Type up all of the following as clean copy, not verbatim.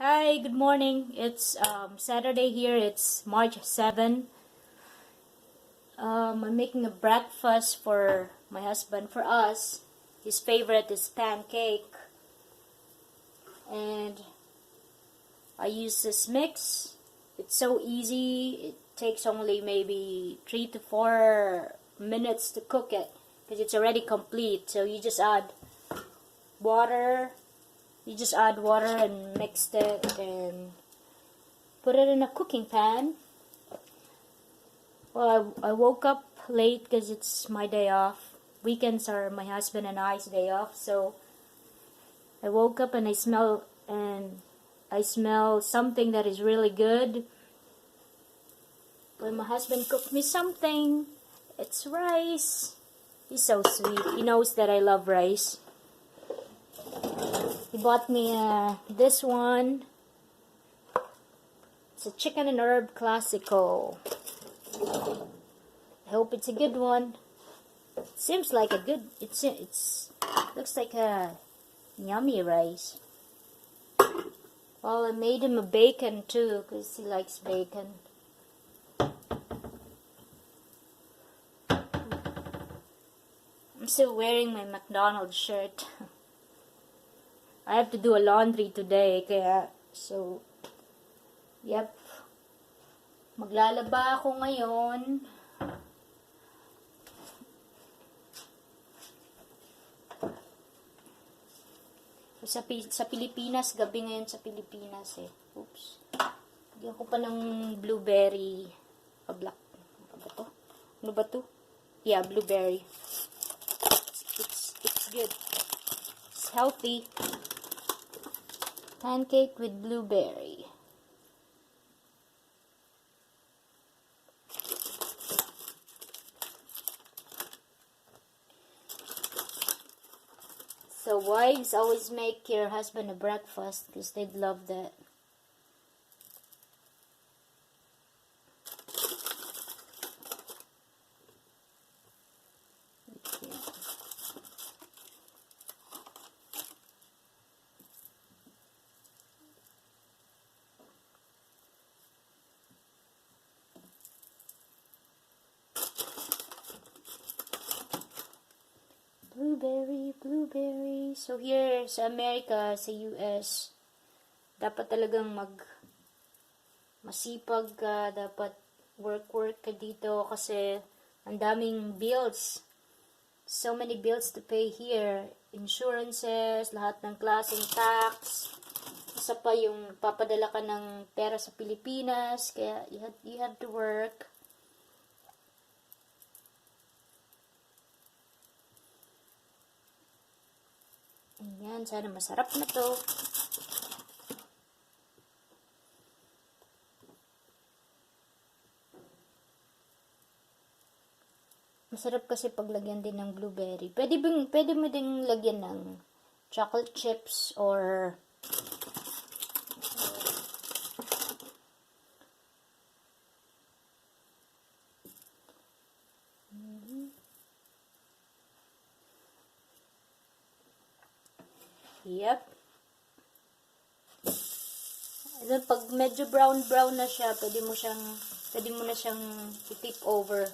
Hi, good morning. It's Saturday here. It's March 7. I'm making a breakfast for my husband. For us, his favorite is pancake. And I use this mix. It's so easy. It takes only maybe 3 to 4 minutes to cook it because it's already complete. So you just add water. You just add water and mix it and put it in a cooking pan. Well, I woke up late because it's my day off. Weekends are my husband and I's day off. So I woke up and I smell something that is really good. When my husband cooked me something, it's rice. He's so sweet. He knows that I love rice. He bought me this one. It's a chicken and herb classico. I hope it's a good one. Seems like a good. It's looks like a yummy rice. Well, I made him a bacon too because he likes bacon. I'm still wearing my McDonald's shirt. I have to do a laundry today, yep. Maglalaba ako ngayon. Sa Pilipinas, gabi ngayon sa Pilipinas eh. Oops. Bigyan ko pa ng blueberry. Black. Ano ba to? Yeah, blueberry. It's good. It's healthy. Pancake with blueberry. So wives, always make your husband a breakfast because they'd love that. Blueberry. So here sa America, sa US, dapat talagang masipag ka, dapat work ka dito kasi ang daming bills. So many bills to pay here. Insurances, lahat ng klaseng tax. Isa pa yung papadala ka ng pera sa Pilipinas, kaya you have to work. Ayan, sana masarap na to. Masarap kasi paglagyan din ng blueberry. Pwede mo ding lagyan ng chocolate chips or Yep. Then pag medyo brown na siya, pwede mo na siyang i-tip over.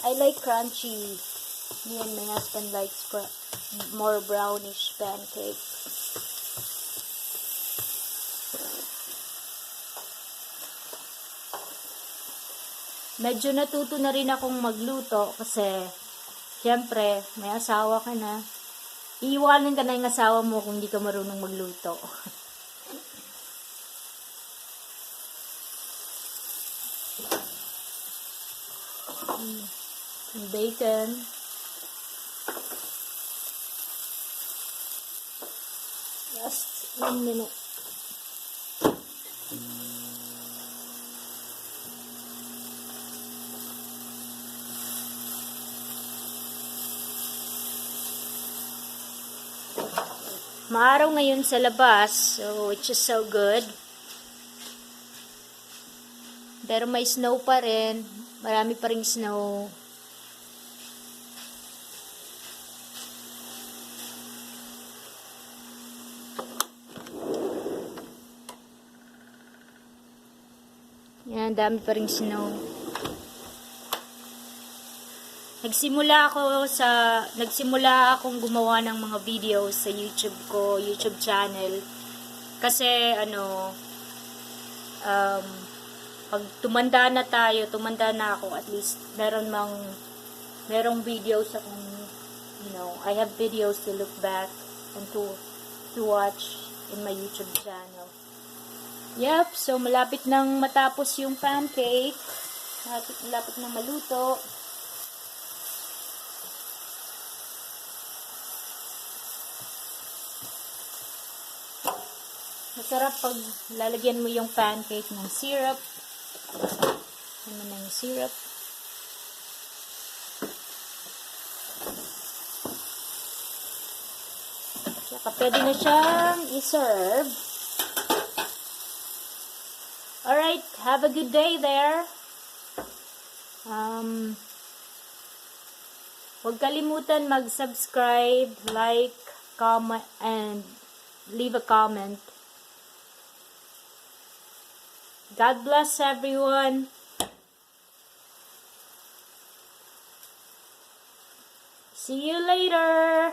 I like crunchy. Me and my husband likes more brownish pancake. Medyo natuto na rin akong magluto kasi syempre may asawa ka na. Iiwanan ka na yung asawa mo kung hindi ka marunong magluto. Bacon. Just 1 minute. Maaraw ngayon sa labas, so it's just so good. Pero may snow pa rin. Marami pa ring snow. Yan, dami pa ring snow. Nagsimula akong gumawa ng mga videos sa YouTube ko, YouTube channel. Kasi pag tumanda na ako, at least merong videos akong, I have videos to look back and to watch in my YouTube channel. Yep, so malapit nang matapos yung pancake. Malapit nang maluto. Masarap pag lalagyan mo yung pancake ng syrup. Ano mo na yung syrup. Saka pwede na siyang i-serve. Alright, have a good day there. Huwag kalimutan mag-subscribe, like, comment, and leave a comment. God bless everyone. See you later.